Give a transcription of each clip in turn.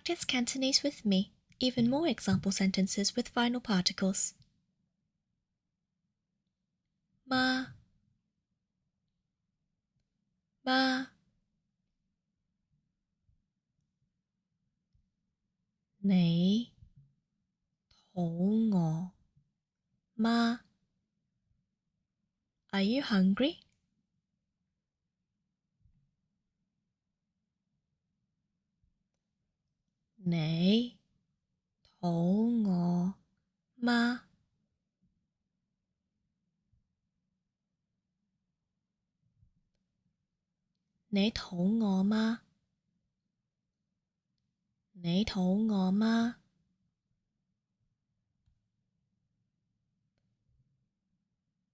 Practice Cantonese with me. Even more example sentences with final particles. Ma, ma.你肚餓嗎？ Are you hungry? 你肚餓嗎？你肚餓嗎？你肚餓嗎？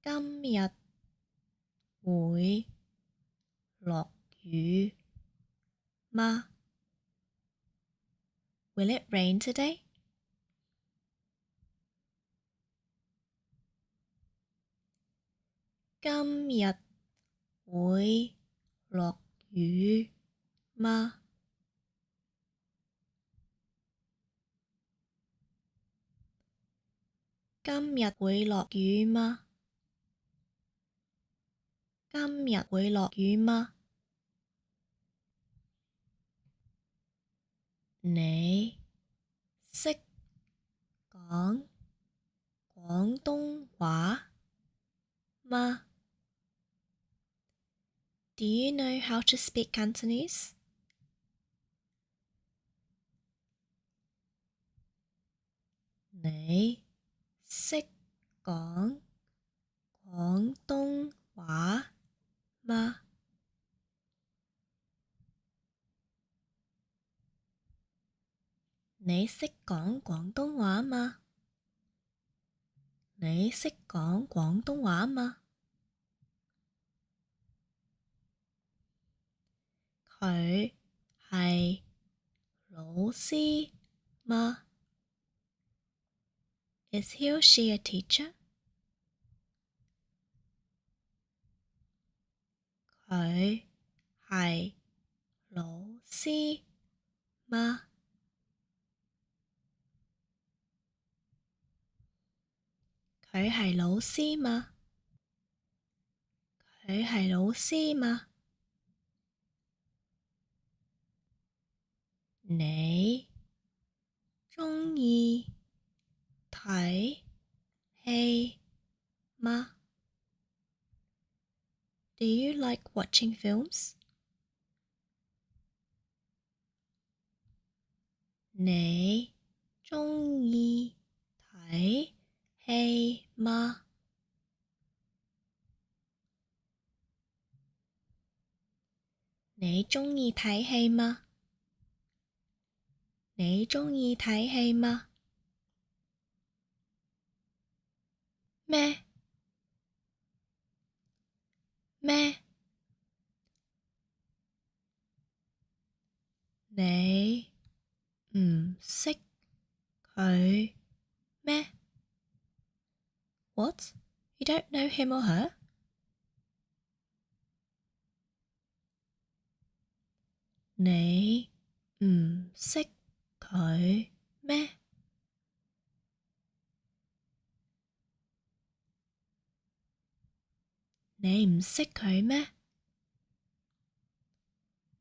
今日會落雨嗎？ Will it rain today? 今日會落雨嗎？今日會落雨嗎？今日會落雨嗎？你識講廣東話嗎？ Do you know how to speak Cantonese? 你識講廣東話嗎？你識講廣東話嗎？你識講廣東話嗎？佢係老師嗎？ Is he or she a teacher? 佢係老師嗎？佢係老師嗎？佢係老師嗎？你鍾意睇戲嗎？ Do you like watching films? 你鍾意睇戲嗎？你鍾意睇戲嗎？你鍾意睇戲嗎？咩？咩？你唔識佢咩？ What? You don't know him or her? 你唔識佢咩？你唔識佢咩？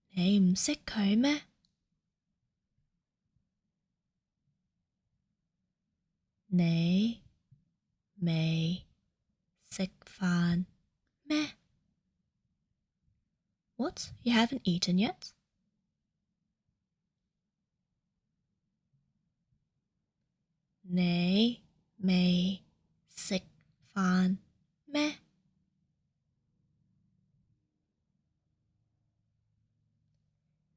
你唔識佢咩？你未食飯咩？ What? You haven't eaten yet? 你未食飯咩？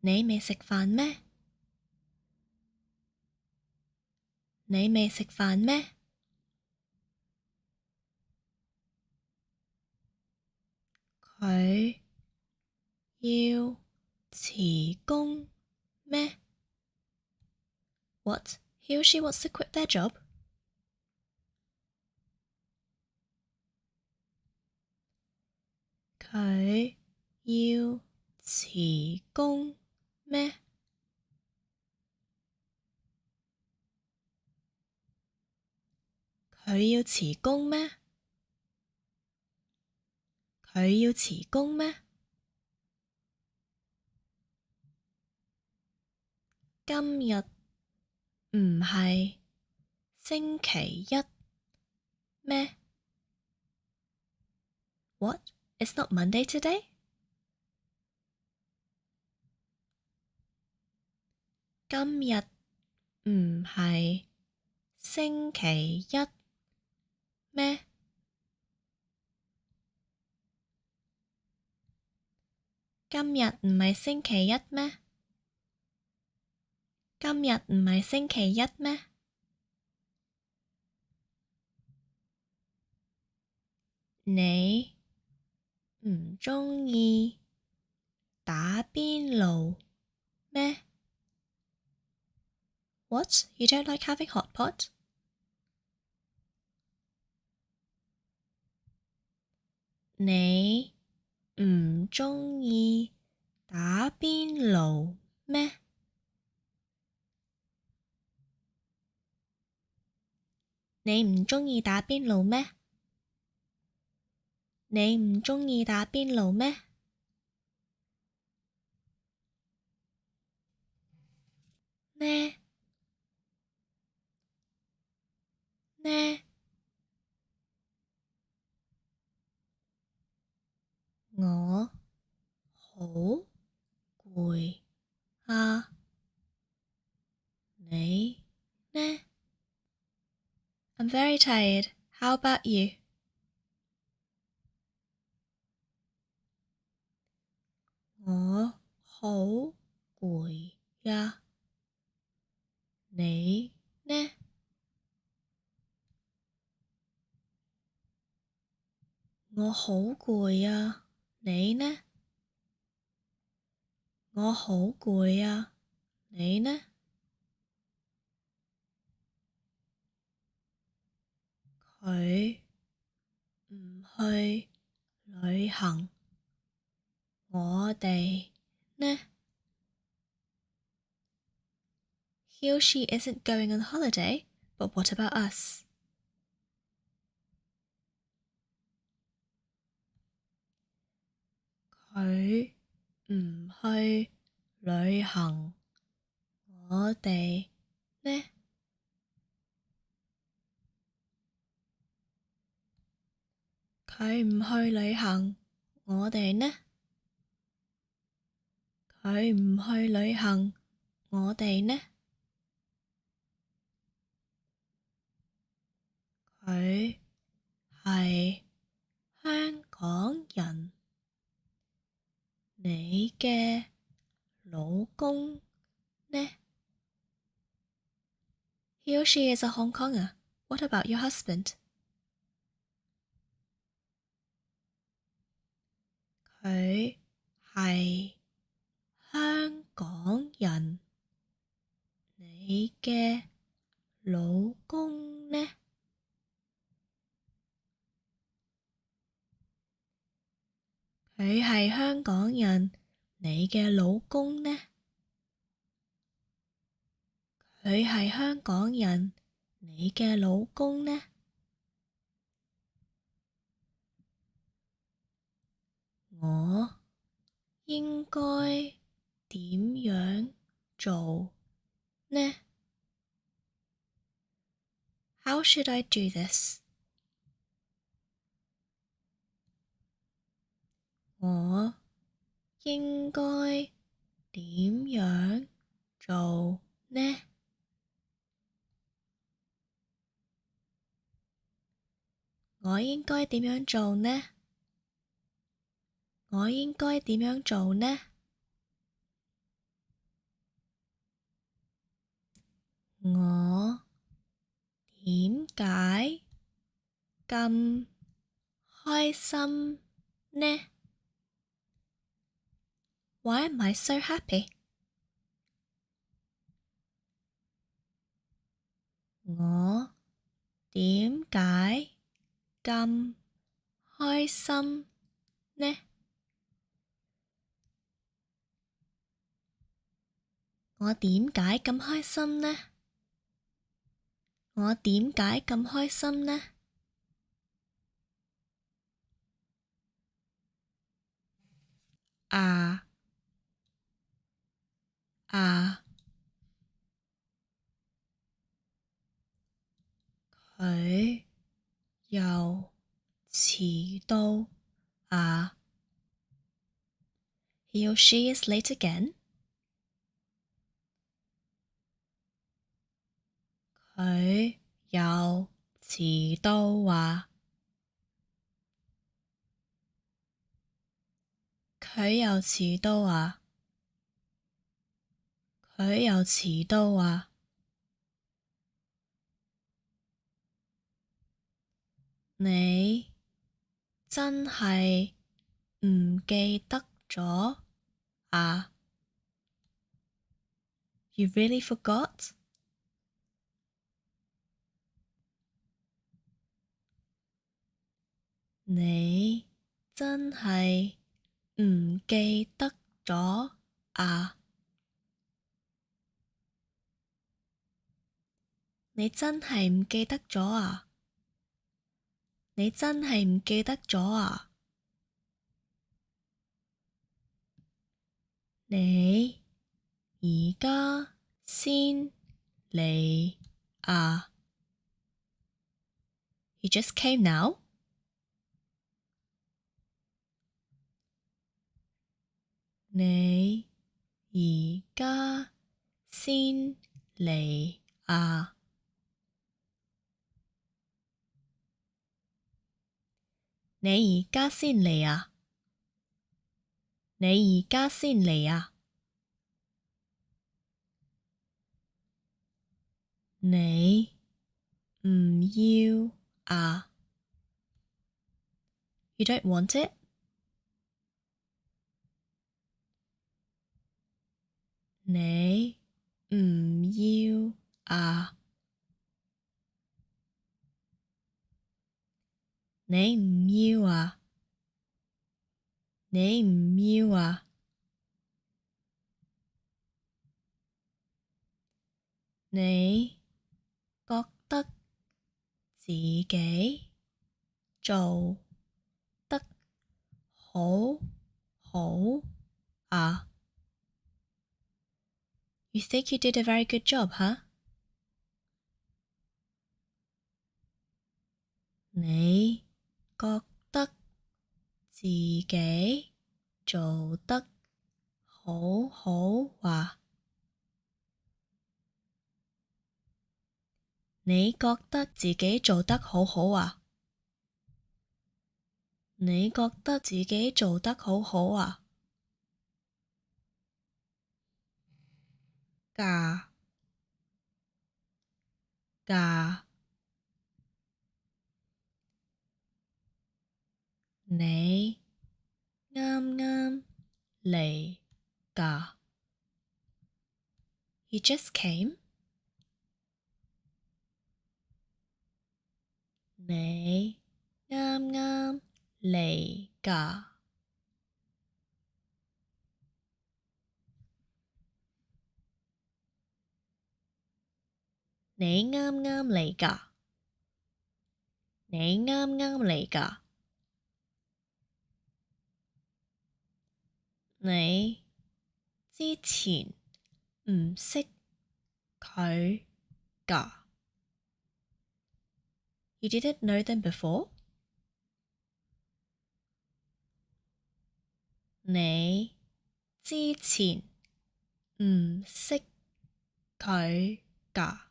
你未食飯咩？你未食飯咩？佢要辭工咩？ What? He or she wants to quit their job? 佢要辭工咩？佢要辭工咩？佢要辭工咩？今日唔係星期一咩？ What? It's not Monday today? 今日唔係星期一咩？今日唔係星期一咩？今日唔係星期一咩？你唔鍾意打邊爐咩？ What? You don't like having hot pot? 你唔鍾意打邊爐咩？你唔鍾意打邊爐咩？你唔鍾意打邊爐咩？呢呢，我好攰啊！你呢？ I'm very tired. How about you? 我好攰呀！你呢？我好攰呀！你呢？我好攰呀！你呢？佢唔去旅行，我哋呢？ He or she isn't going on holiday, but what about us? 佢唔去旅行，我哋呢？佢唔去旅行，我哋呢？佢唔去旅行，我哋呢？佢係香港人，你嘅老公呢？ He or she is a Hong Konger. What about your husband? 佢係香港人，你嘅老公呢？佢係香港人，你嘅老公呢？佢係香港人，你嘅老公呢？我應該點樣做呢？ How should I do this? 我應該點樣做呢？我應該點樣做呢？我應該點樣做呢？我點解咁開心呢？ Why am I so happy? 我點解咁開心呢？我點解咁開心呢？我點解咁開心呢？啊啊，佢又遲到啊！He or she is late again。佢又遲到啊！佢又遲到啊！佢又遲到啊！你真係唔記得咗啊？You really forgot？你真係唔記得咗啊？你真係唔記得咗啊？你真係唔記得咗啊？你而家先嚟啊？You just came now？你而家先嚟啊？你而家先嚟啊？你而家先嚟啊？你唔要啊？You don't want it？你唔要啊？你唔要啊？你唔要啊？你覺得自己做得好好啊？You think you did a very good job, huh？你覺得自己做得好好啊？你覺得自己做得好好啊？你覺得自己做得好好啊？㗎㗎，你啱啱嚟㗎。You just came？你啱啱嚟㗎。你啱啱嚟㗎。你啱啱嚟㗎。你之前唔識佢㗎。You didn't know them before？你之前唔識佢㗎。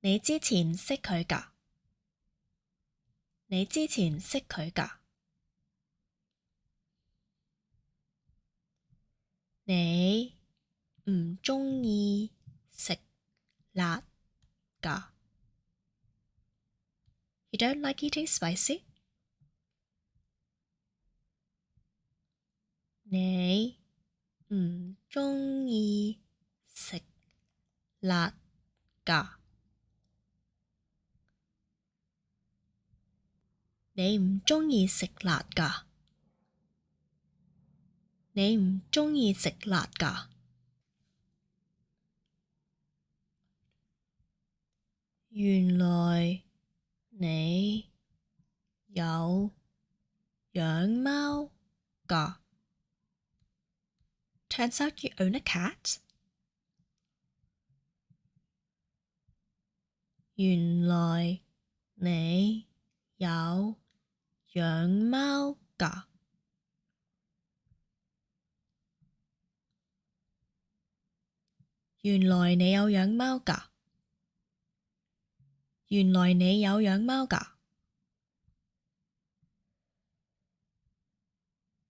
你之前唔識佢㗎。你之前唔識佢㗎。你唔鍾意食辣㗎。You don't like eating spicy？你唔鍾意食辣㗎。你唔鍾意食辣㗎。你唔鍾意食辣㗎。原來你有養貓㗎。Turns out you own a cat. 原來你有養貓㗎。原來你有養貓㗎。原來你有養貓㗎。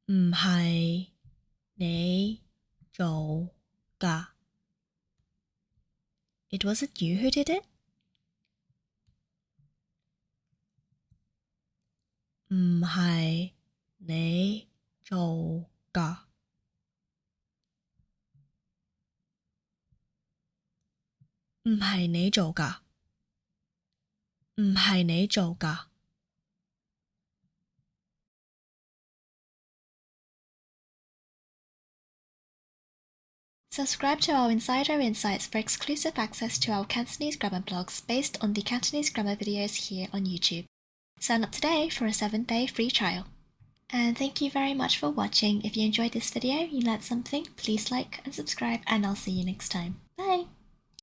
唔係你做㗎。It wasn't you who did it? 唔係你做㗎。唔係你做㗎。唔係你做㗎。Subscribe to our Insider Insights for exclusive access to our Cantonese grammar blogs based on the Cantonese grammar videos here on YouTube. Sign up today for a 7-day free trial. And thank you very much for watching. If you enjoyed this video, you learned something, please like and subscribe, and I'll see you next time. Bye!